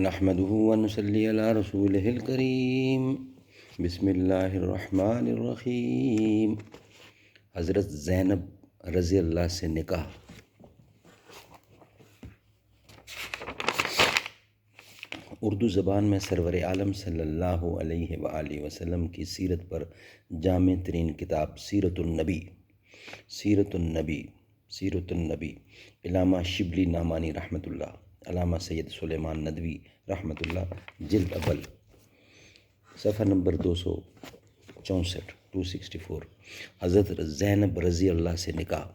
نحمده ونصلي على رسوله الكريم بسم اللہ الرحمن الرحیم۔ حضرت زینب رضی اللہ سے نکاح۔ اردو زبان میں سرور عالم صلی اللہ علیہ وآلہ وسلم کی سیرت پر جامع ترین کتاب سیرت النبی علامہ شبلی نعمانی رحمۃ اللہ، علامہ سید سلیمان ندوی رحمۃ اللہ، جلد اول، صفحہ نمبر 264۔ حضرت زینب رضی اللہ سے نکاح۔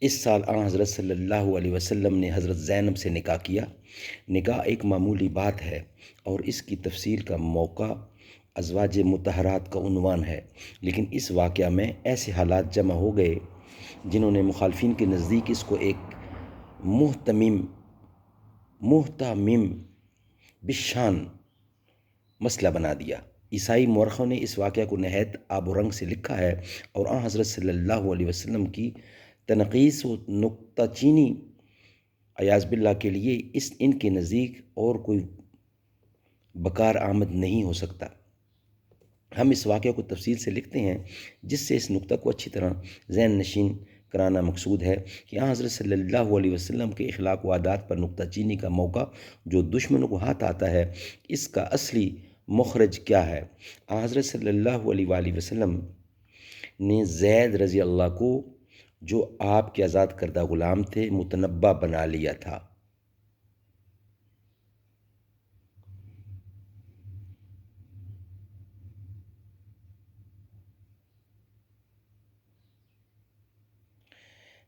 اس سال آن حضرت صلی اللہ علیہ وسلم نے حضرت زینب سے نکاح کیا۔ نکاح ایک معمولی بات ہے اور اس کی تفصیل کا موقع ازواج مطہرات کا عنوان ہے، لیکن اس واقعہ میں ایسے حالات جمع ہو گئے جنہوں نے مخالفین کے نزدیک اس کو ایک محتمم بشان مسئلہ بنا دیا۔ عیسائی مورخوں نے اس واقعہ کو نہایت آب و رنگ سے لکھا ہے اور آن حضرت صلی اللہ علیہ وسلم کی تنقیص و نکتہ چینی عیاذ باللہ کے لیے ان کے نزدیک اور کوئی بکار آمد نہیں ہو سکتا۔ ہم اس واقعہ کو تفصیل سے لکھتے ہیں جس سے اس نکتہ کو اچھی طرح ذہن نشین کرانا مقصود ہے کہ آن حضرت صلی اللہ علیہ وسلم کے اخلاق و عادات پر نکتہ چینی کا موقع جو دشمنوں کو ہاتھ آتا ہے، اس کا اصلی مخرج کیا ہے۔ آن حضرت صلی اللہ علیہ وآلہ وسلم نے زید رضی اللہ کو، جو آپ کے آزاد کردہ غلام تھے، متنبع بنا لیا تھا۔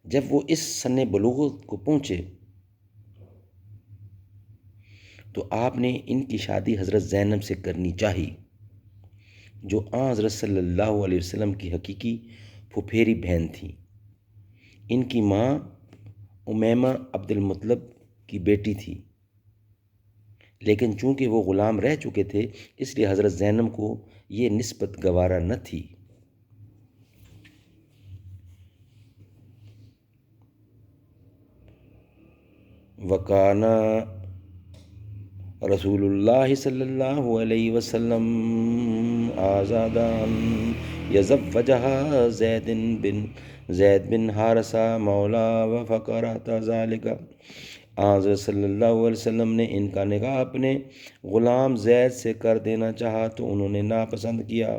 جب وہ اس سن بلوغت کو پہنچے تو آپ نے ان کی شادی حضرت زینب سے کرنی چاہی، جو آن حضرت صلی اللہ علیہ وسلم کی حقیقی پھپھیری بہن تھیں۔ ان کی ماں امیمہ عبد المطلب کی بیٹی تھی، لیکن چونکہ وہ غلام رہ چکے تھے اس لیے حضرت زینب کو یہ نسبت گوارا نہ تھی۔ وَكَانَ رسول اللہ صلی اللہ علیہ وسلم آزادان یزوجها زید بن حارثہ مولا وفقرات ذالک۔ حضرت صلی اللہ علیہ وسلم نے ان کا نکاح اپنے غلام زید سے کر دینا چاہا تو انہوں نے ناپسند کیا۔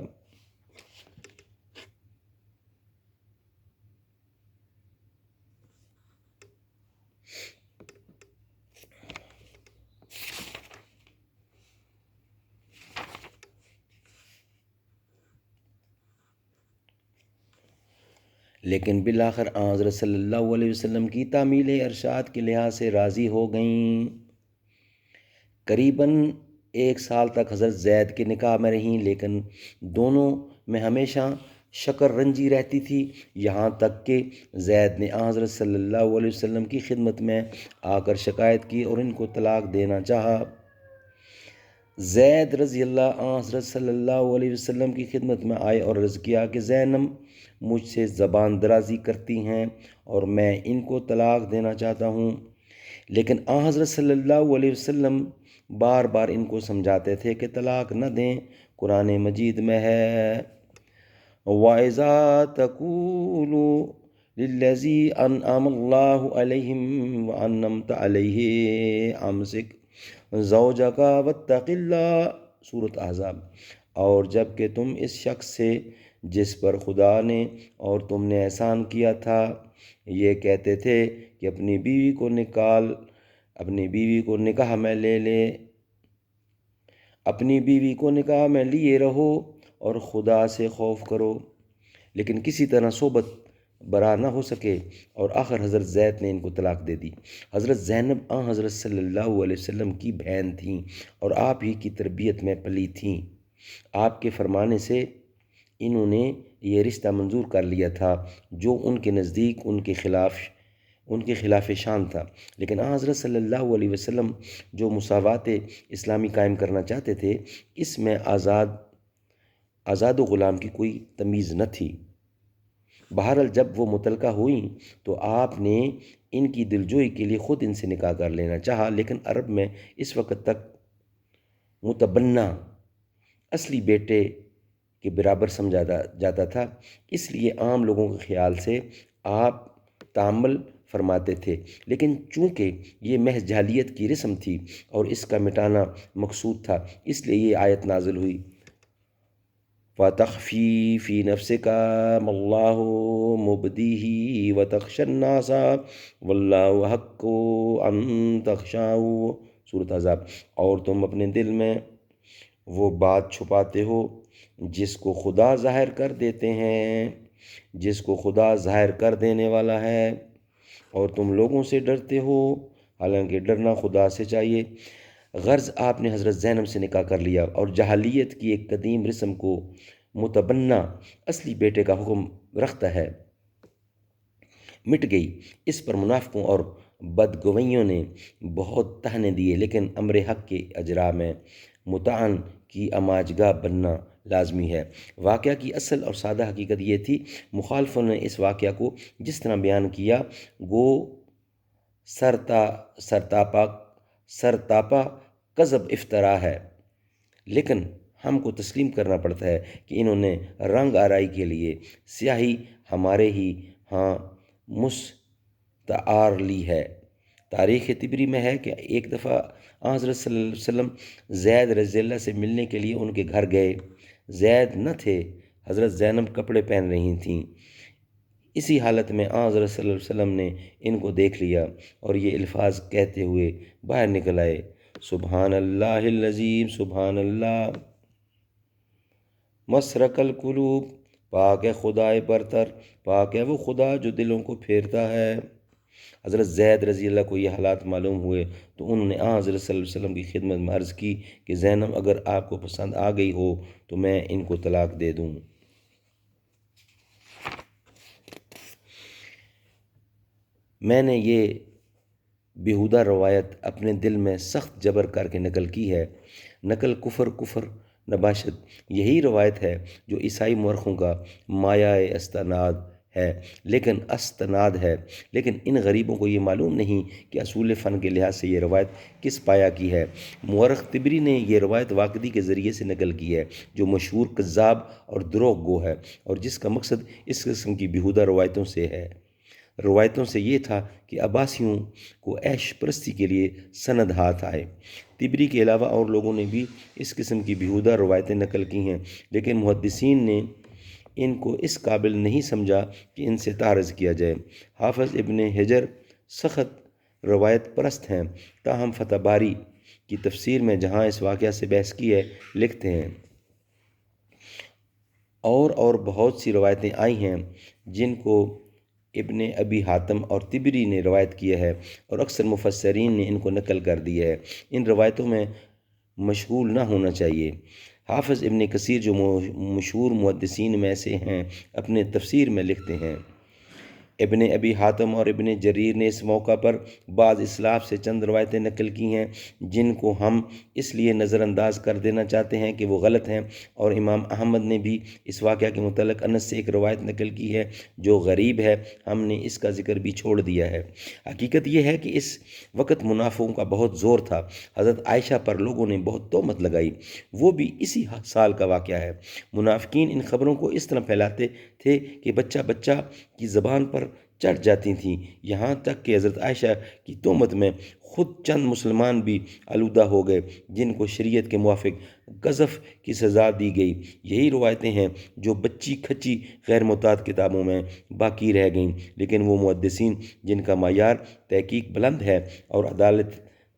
لیکن بالآخر حضرت صلی اللہ علیہ وسلم کی تعمیل ارشاد کے لحاظ سے راضی ہو گئیں۔ قریباً 1 سال تک حضرت زید کے نکاح میں رہیں، لیکن دونوں میں ہمیشہ شکر رنجی رہتی تھی، یہاں تک کہ زید نے حضرت صلی اللہ علیہ وسلم کی خدمت میں آ کر شکایت کی اور ان کو طلاق دینا چاہا۔ زید رضی اللہ عنہ حضرت صلی اللہ علیہ وسلم کی خدمت میں آئے اور عرض کیا کہ زینب مجھ سے زبان درازی کرتی ہیں اور میں ان کو طلاق دینا چاہتا ہوں، لیکن حضرت صلی اللہ علیہ وسلم بار بار ان کو سمجھاتے تھے کہ طلاق نہ دیں۔ قرآن مجید میں ہے وَإِذَا تَقُولُوا لِلَّذِي أَنْعَمَ اللَّهُ عَلَيْهِمْ وَأَنْعَمْتَ عَلَيْهِ أَمْسِكْ زَوْجَكَ وَاتَّقِ اللَّهَ، سورۃ احزاب۔ اور جب کہ تم اس شخص سے جس پر خدا نے اور تم نے احسان کیا تھا یہ کہتے تھے کہ اپنی بیوی کو نکاح میں لے لے، اپنی بیوی کو نکاح میں لیے رہو اور خدا سے خوف کرو، لیکن کسی طرح صحبت برا نہ ہو سکے، اور آخر حضرت زید نے ان کو طلاق دے دی۔ حضرت زینب حضرت صلی اللہ علیہ وسلم کی بہن تھیں اور آپ ہی کی تربیت میں پلی تھیں۔ آپ کے فرمانے سے انہوں نے یہ رشتہ منظور کر لیا تھا جو ان کے نزدیک ان کے خلاف شان تھا، لیکن حضرت صلی اللہ علیہ وسلم جو مساوات اسلامی قائم کرنا چاہتے تھے اس میں آزاد و غلام کی کوئی تمیز نہ تھی۔ بہرحال جب وہ متعلقہ ہوئیں تو آپ نے ان کی دلجوئی کے لیے خود ان سے نکاح کر لینا چاہا، لیکن عرب میں اس وقت تک متبنہ اصلی بیٹے کے برابر سمجھا جاتا تھا، اس لیے عام لوگوں کے خیال سے آپ تعامل فرماتے تھے، لیکن چونکہ یہ محض جاہلیت کی رسم تھی اور اس کا مٹانا مقصود تھا، اس لیے یہ آیت نازل ہوئی وَتَخْفِي فِي نَفْسِكَ مَا اللَّهُ مُبْدِيهِ وَتَخْشَى النَّاسَ وَاللَّهُ أَحَقُّ أَن تَخْشَاهُ سورۃ احزاب۔ اور تم اپنے دل میں وہ بات چھپاتے ہو جس کو خدا ظاہر کر دیتے ہیں، جس کو خدا ظاہر کر دینے والا ہے، اور تم لوگوں سے ڈرتے ہو، حالانکہ ڈرنا خدا سے چاہیے۔ غرض آپ نے حضرت زینب سے نکاح کر لیا اور جاہلیت کی ایک قدیم رسم کو متبنہ اصلی بیٹے کا حکم رکھتا ہے مٹ گئی۔ اس پر منافقوں اور بدگوئیوں نے بہت طعنے دیے، لیکن امر حق کے اجراء میں متعن کی آماجگاہ بننا لازمی ہے۔ واقعہ کی اصل اور سادہ حقیقت یہ تھی، مخالفوں نے اس واقعہ کو جس طرح بیان کیا گو سرتاپا کذب افطرا ہے، لیکن ہم کو تسلیم کرنا پڑتا ہے کہ انہوں نے رنگ آرائی کے لیے سیاہی ہمارے ہی ہاں مستعار لی ہے۔ تاریخ طبری میں ہے کہ ایک دفعہ حضرت صلی اللہ علیہ وسلم زید رضی اللہ سے ملنے کے لیے ان کے گھر گئے۔ زید نہ تھے، حضرت زینب کپڑے پہن رہی تھیں۔ اسی حالت میں حضرت صلی اللہ علیہ وسلم نے ان کو دیکھ لیا اور یہ الفاظ کہتے ہوئے باہر نکل آئے، سبحان اللہ العظیم، سبحان اللہ مسرق القلوب، پاک ہے خدائے برتر، پاک ہے وہ خدا جو دلوں کو پھیرتا ہے۔ حضرت زید رضی اللہ کو یہ حالات معلوم ہوئے تو انہوں نے حضرت صلی اللہ علیہ وسلم کی خدمت میں عرض کی کہ زینب اگر آپ کو پسند آ گئی ہو تو میں ان کو طلاق دے دوں۔ میں نے یہ بیہودہ روایت اپنے دل میں سخت جبر کر کے نقل کی ہے۔ نقل کفر نباشت یہی روایت ہے جو عیسائی مورخوں کا مایہ استناد ہے، لیکن ان غریبوں کو یہ معلوم نہیں کہ اصول فن کے لحاظ سے یہ روایت کس پایہ کی ہے۔ مورخ طبری نے یہ روایت واقدی کے ذریعے سے نقل کی ہے، جو مشہور کذاب اور دروغ گو ہے، اور جس کا مقصد اس قسم کی بیہودہ روایتوں سے یہ تھا کہ عباسیوں کو عیش پرستی کے لیے سند ہاتھ آئے۔ طبری کے علاوہ اور لوگوں نے بھی اس قسم کی بیہودہ روایتیں نقل کی ہیں، لیکن محدثین نے ان کو اس قابل نہیں سمجھا کہ ان سے تعرض کیا جائے۔ حافظ ابن حجر سخت روایت پرست ہیں، تاہم فتح باری کی تفسیر میں جہاں اس واقعہ سے بحث کی ہے لکھتے ہیں اور بہت سی روایتیں آئی ہیں جن کو ابن ابی حاتم اور طبری نے روایت کیا ہے، اور اکثر مفسرین نے ان کو نقل کر دیا ہے۔ ان روایتوں میں مشغول نہ ہونا چاہیے۔ حافظ ابن کثیر جو مشہور محدثین میں سے ہیں، اپنے تفسیر میں لکھتے ہیں ابن ابی حاتم اور ابن جریر نے اس موقع پر بعض اسلاف سے چند روایتیں نقل کی ہیں جن کو ہم اس لیے نظر انداز کر دینا چاہتے ہیں کہ وہ غلط ہیں، اور امام احمد نے بھی اس واقعہ کے متعلق انس سے ایک روایت نقل کی ہے جو غریب ہے، ہم نے اس کا ذکر بھی چھوڑ دیا ہے۔ حقیقت یہ ہے کہ اس وقت منافقوں کا بہت زور تھا۔ حضرت عائشہ پر لوگوں نے بہت تہمت لگائی، وہ بھی اسی سال کا واقعہ ہے۔ منافقین ان خبروں کو اس طرح پھیلاتے تھے کہ بچہ کی زبان پر چڑھ جاتی تھیں، یہاں تک کہ حضرت عائشہ کی تہمت میں خود چند مسلمان بھی آلودہ ہو گئے جن کو شریعت کے موافق قذف کی سزا دی گئی۔ یہی روایتیں ہیں جو بچی کھچی غیر متعدد کتابوں میں باقی رہ گئیں، لیکن وہ محدثین جن کا معیار تحقیق بلند ہے اور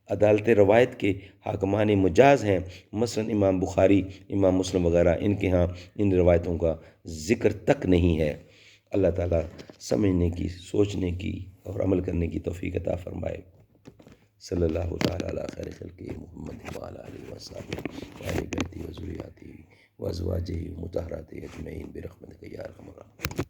عدالت روایت کے حاکمان مجاز ہیں، مثلا امام بخاری، امام مسلم وغیرہ، ان کے ہاں ان روایتوں کا ذکر تک نہیں ہے۔ اللہ تعالیٰ سمجھنے کی، سوچنے کی اور عمل کرنے کی توفیق عطا فرمائے۔ صلی اللہ تعالیٰ علی خیر خلقہ محمد وعلی آلہ وصحبہ وآل بیتہ وذریاتہ وازواجہ المطہرات اجمعین برحمتک یا ارحم الراحمین۔